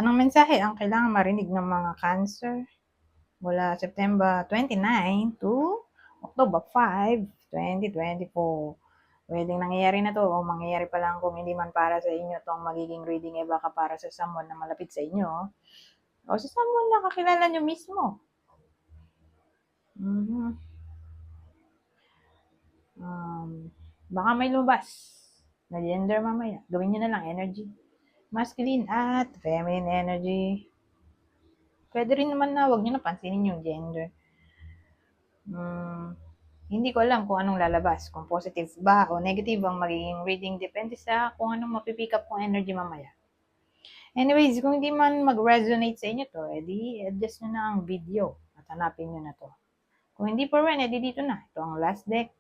Anong mensahe ang kailangan marinig ng mga Cancer mula September 29 to October 5, 2024? Pwedeng nangyayari na to o mangyayari pa lang kung hindi man para sa inyo tong magiging reading, baka para sa someone na malapit sa inyo o sa someone na kakilala nyo mismo. Baka may lumabas na gender mamaya. Gawin nyo na lang energy. Masculine at feminine energy. Pwede rin naman na wag nyo na pansinin yung gender. Hindi ko alam kung anong lalabas. Kung positive ba o negative ang magiging reading. Depende sa kung anong mapipick up kong energy mamaya. Anyways, kung hindi man mag-resonate sa inyo to, edi adjust nyo na ang video at hanapin nyo na to. Kung hindi pa rin, edi dito na. Ito ang last deck.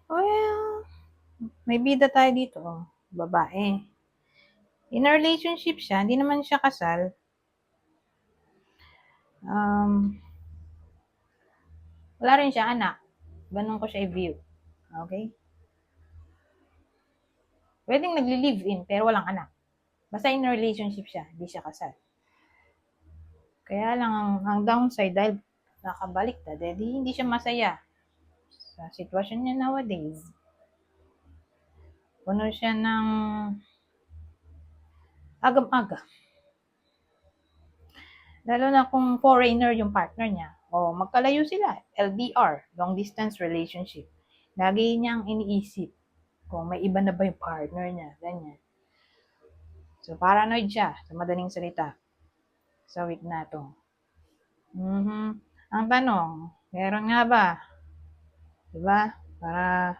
Well, may bida tayo dito. Babae. In a relationship siya, hindi naman siya kasal. Wala rin siya anak. Ganun ko siya i-view. Okay? Pwedeng nagli-live-in pero walang anak. Basta in a relationship siya, hindi siya kasal. Kaya lang ang downside dahil nakabaliktad, hindi siya masaya sa sitwasyon niya nowadays. Puno siya ng agam-aga. Lalo na kung foreigner yung partner niya o magkalayo sila, LDR, long distance relationship. Lagi niyang iniisip kung may iba na ba yung partner niya, ganyan. So, paranoid siya, sa madaling salita, sa week na to. Ang tanong, meron nga ba? Diba? Para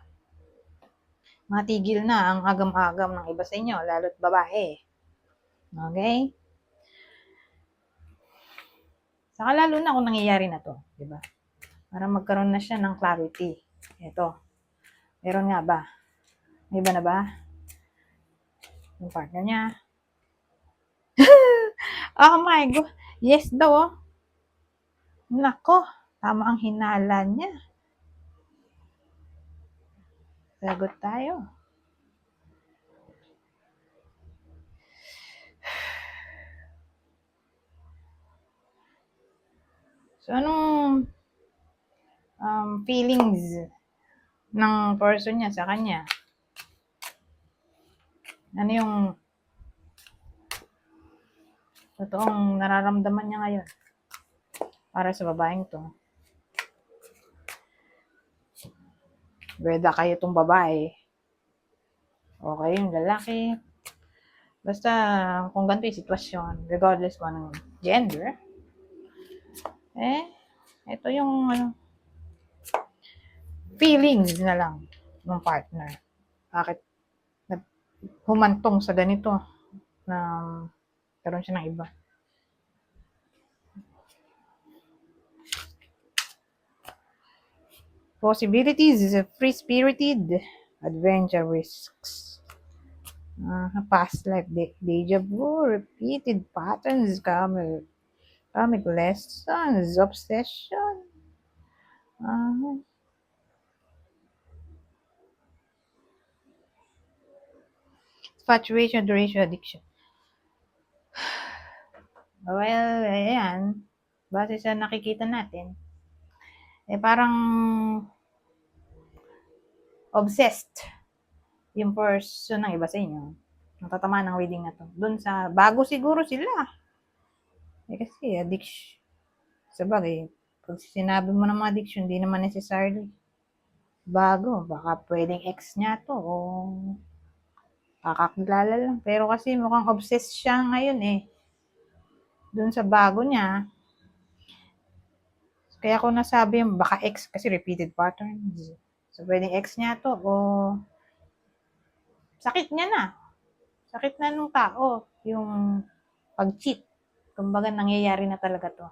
matigil na ang agam-agam ng iba sa inyo, lalo't babae. Okay? Saka lalo na kung nangyayari na to, diba? Para magkaroon na siya ng clarity. Ito. Meron nga ba? May iba na ba? Yung partner niya. Oh my God. Yes daw. Nako. Tama ang hinala niya. Sagot tayo. So, anong feelings ng person niya sa kanya? Ano yung totoong nararamdaman niya ngayon para sa babaeng to? Whether kayo tong babae o kayo yung lalaki, basta kung ganito yung sitwasyon, regardless kung anong gender, ito yung feelings na lang ng partner. Bakit humantong sa ganito na karoon siya ng iba? Possibilities, free-spirited, adventure risks, past life, deja vu, repeated patterns, karmic lessons, obsession, infatuation, duration, addiction. Well, ayan, base sa nakikita natin, parang obsessed yung person ng iba sa inyo. Natatamaan ng reading na to. Doon sa bago siguro sila. Kasi addiction. Sabagay, pag sinabi mo ng mga addiction, hindi naman necessarily bago. Baka pwedeng ex niya to o kakakilala lang. Pero kasi mukhang obsessed siya ngayon doon sa bago niya. Kaya ko nasabi yung baka ex kasi repeated patterns. So, pwedeng ex niya to o sakit niya na. Sakit na nung tao yung pag-cheat. Kumbaga, nangyayari na talaga to.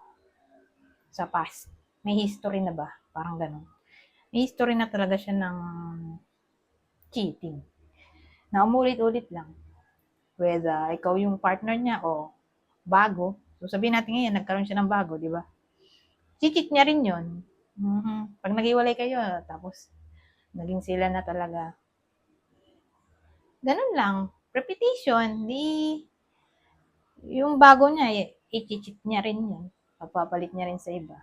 sa past. May history na ba? Parang ganun. May history na talaga siya ng cheating. Na umulit-ulit lang. Whether ikaw yung partner niya o bago. So sabihin natin ngayon, nagkaroon siya ng bago, di ba? Cheat niya rin yun. Pag naghiwalay kayo, tapos naging sila na talaga. Ganun lang. Repetition. Yung bago niya, i-cheat niya rin yun. Papapalit niya rin sa iba.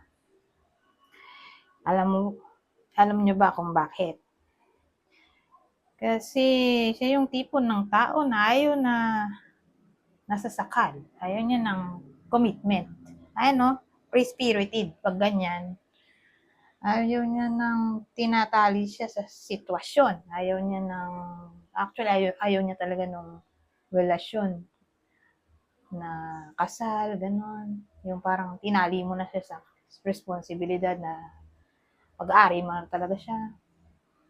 Alam niyo ba kung bakit? Kasi siya yung tipo ng tao na ayaw na nasasakal. Ayaw niya ng commitment. Ano, free-spirited. Pag ganyan, ayaw niya ng tinatali siya sa sitwasyon. Actually, ayaw niya talaga ng relasyon na kasal, ganon. Yung parang tinali mo na siya sa responsibilidad na pag-aari mo na talaga siya.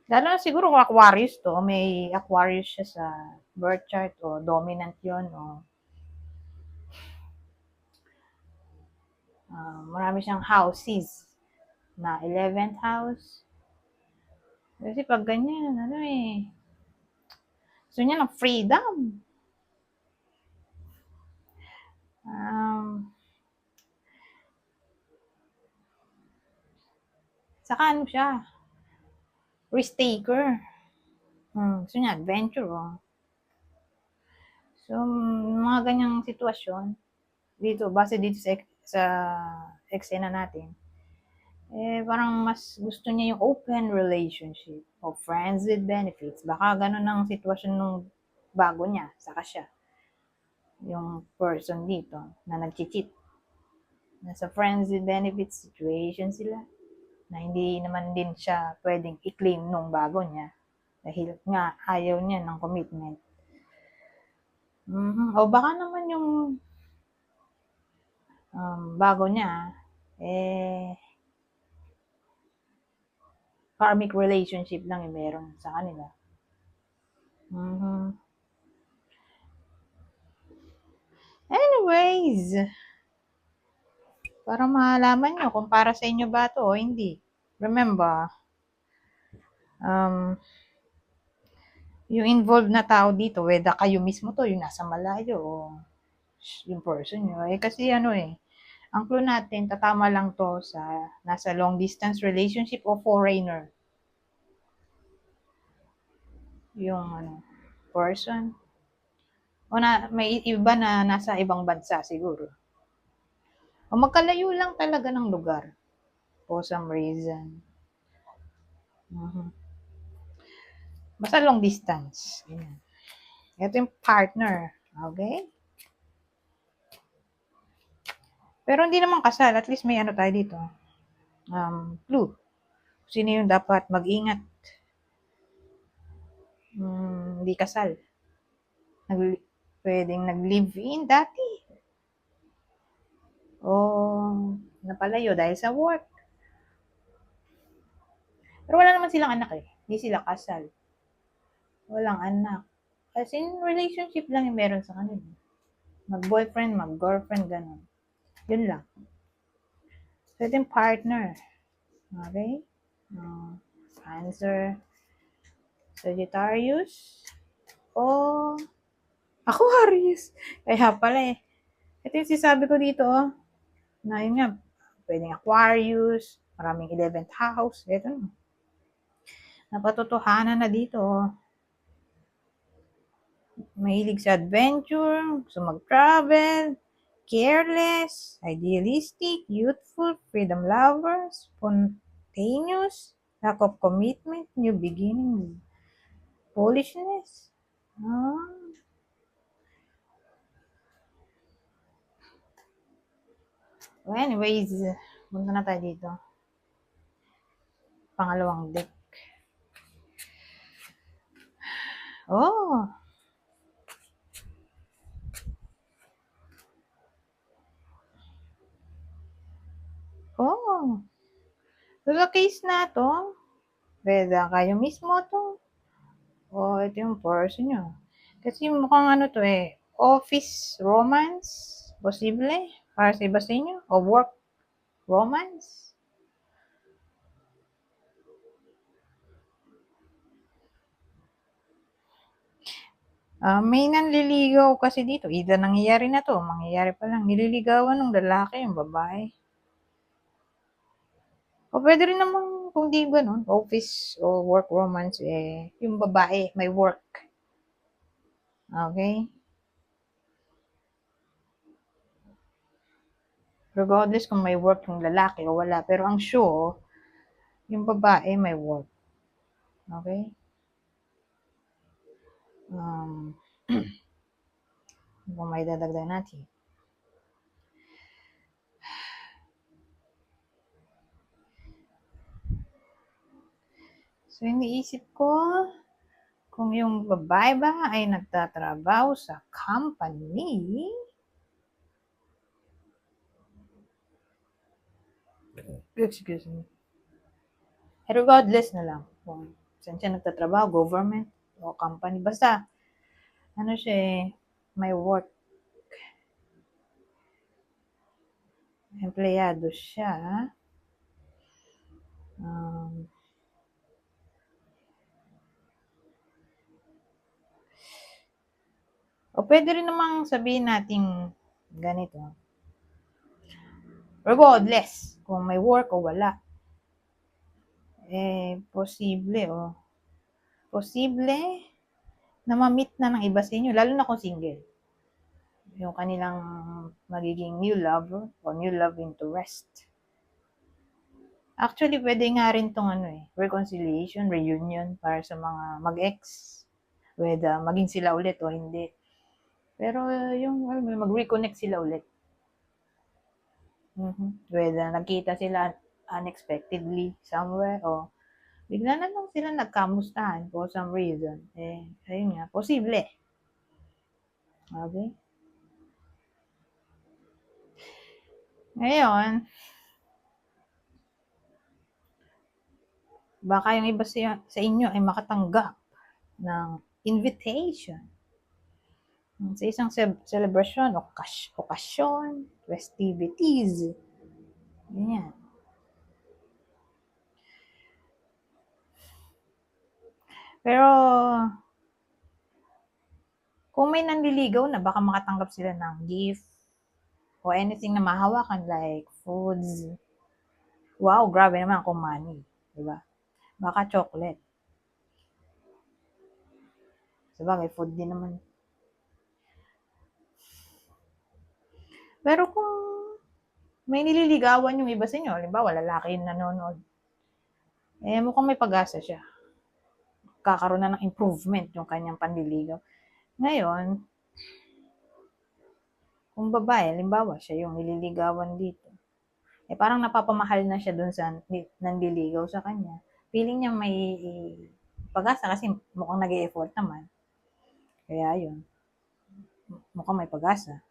Lalo na siguro kung Aquarius to, may Aquarius siya sa birth chart o dominant yon o marami siyang houses na 11th house. Kasi pag ganyan, gusto niya ng freedom. Saka ano siya, risk taker. Gusto niya adventure. So, mga ganyang sitwasyon, base dito sa eksena natin, parang mas gusto niya yung open relationship o friends with benefits. Baka ganun ang sitwasyon nung bago niya, saka siya. Yung person dito na nag-cheat. Nasa friends with benefits situation sila na hindi naman din siya pwedeng i-claim nung bago niya dahil nga ayaw niya ng commitment. O baka naman yung bago niya, karmic relationship lang yung meron sa kanila. Anyways, para malaman nyo kung para sa inyo ba to o hindi. Remember, yung involved na tao dito, whether kayo mismo to, yung nasa malayo o yung person nyo. Kasi ang clue natin, tatama lang to sa nasa long distance relationship o foreigner. Yung person. O may iba na nasa ibang bansa siguro. O magkalayo lang talaga ng lugar. For some reason. Basta long distance. Ayan. Ito yung partner. Okay? Pero hindi naman kasal. At least may tayo dito. Clue. Sino yung dapat mag-ingat? Hindi kasal. Pwedeng nag-live-in dati. O napalayo dahil sa work. Pero wala naman silang anak Hindi sila kasal. Walang anak. As in, relationship lang yung meron sa kanila. Mag-boyfriend, mag-girlfriend, ganun. Yun lang. So, ito yung partner. Okay? Answer. Sagittarius. O Aquarius. Kaya pala Ito yung sinasabi ko dito, na yun nga, pwedeng Aquarius, maraming 11th house. Ito na. Napatotohanan na dito. Mahilig sa adventure, gusto mag-travel, careless, idealistic, youthful, freedom lover, spontaneous, lack of commitment, new beginning, foolishness. Well, anyways, punta na tayo dito. Pangalawang deck. Oh! Oh! So, sa case na to, whether kayo mismo to, o ito yung person nyo. Kasi mukhang office romance, posible, para sa iba sa inyo, o work romance? May nanliligaw kasi dito. Either nangyayari na to, mangyayari pa lang. Nililigawan ng lalaki yung babae. O pwede rin naman kung di ganun, office o work romance, yung babae may work. Okay? Regardless kung may work yung lalaki o wala. Pero ang sure, yung babae may work. Okay? Kung may dadagdag natin. So, iniisip ko, kung yung babae ba ay nagtatrabaho sa company, excuse me, regardless na lang kung saan siya nagtatrabaho, government o company, basta, ano siya, may work, empleyado siya, o pwede rin namang sabihin natin ganito, regardless kung may work o wala, posible na ma-meet na ng iba sa inyo, lalo na kung single. Yung kanilang magiging new love o new love interest. Actually, pwede nga rin tong reconciliation, reunion para sa mga mag-ex. Whether maging sila ulit o hindi. Pero yung mag-reconnect sila ulit. Whether nagkita sila unexpectedly somewhere o bigla na lang sila nagkamustahan for some reason. Ayun nga, posible. Okay? Ngayon, baka yung iba sa inyo ay makatanggap ng invitation sa isang celebration, okasyon, festivities. Ganyan. Pero, kung may nanliligaw na, baka makatanggap sila ng gift o anything na mahawakan like foods. Wow, grabe naman kung money. Diba? Baka chocolate. Sabagay, food din naman. Pero kung may nililigawan yung iba sa inyo, halimbawa, lalaki yung nanonood, mukhang may pag-asa siya. Kakaroon na ng improvement yung kanyang panliligaw. Ngayon, kung babae, halimbawa, siya yung nililigawan dito, parang napapamahal na siya dun sa nanliligaw sa kanya. Feeling niya may pag-asa kasi mukhang nag-e-effort naman. Kaya yun, mukhang may pag-asa.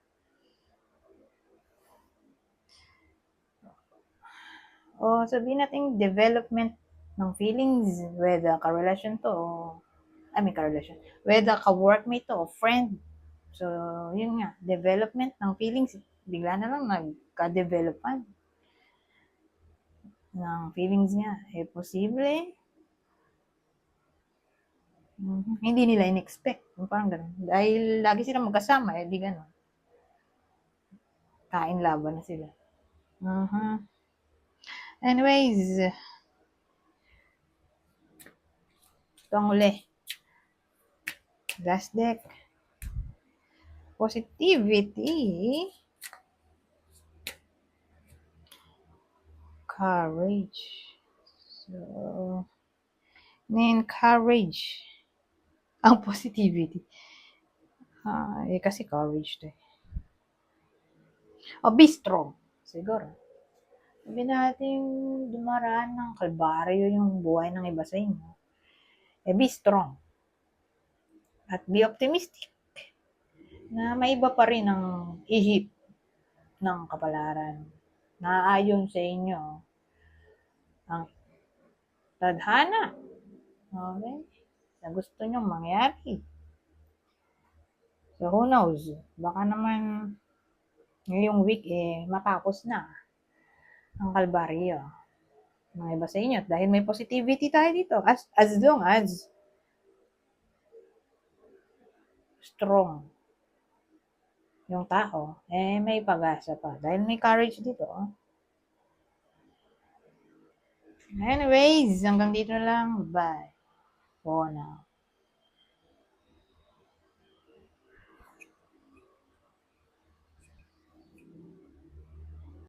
O sabihin natin development ng feelings, whether ka-relasyon to o whether ka-workmate to o friend. So, yun nga, development ng feelings, bigla na lang nagka-developan ng feelings niya. Posible, hindi nila in-expect. Parang ganun. Dahil lagi silang magkasama, di ganun. Kain laban na sila. Anyways, ito ang uli. Last deck. Positivity. Courage. So, na-encourage ang positivity. Kasi courage to. Be strong. Siguro. Sabi natin, dumaraan ng kalbaryo yung buhay ng iba sa inyo. Be strong. At be optimistic. Na may iba pa rin ang ihip ng kapalaran. Na ayon sa inyo, ang tadhana. Okay? Na gusto nyong mangyari. So, who knows? Baka naman ngayong week, matapos na. ang kalbaryo. Mga iba sa inyo, dahil may positivity tayo dito, as long as strong yung tao, may pag-asa pa. Dahil may courage dito. Anyways, hanggang dito na lang. Bye. For now.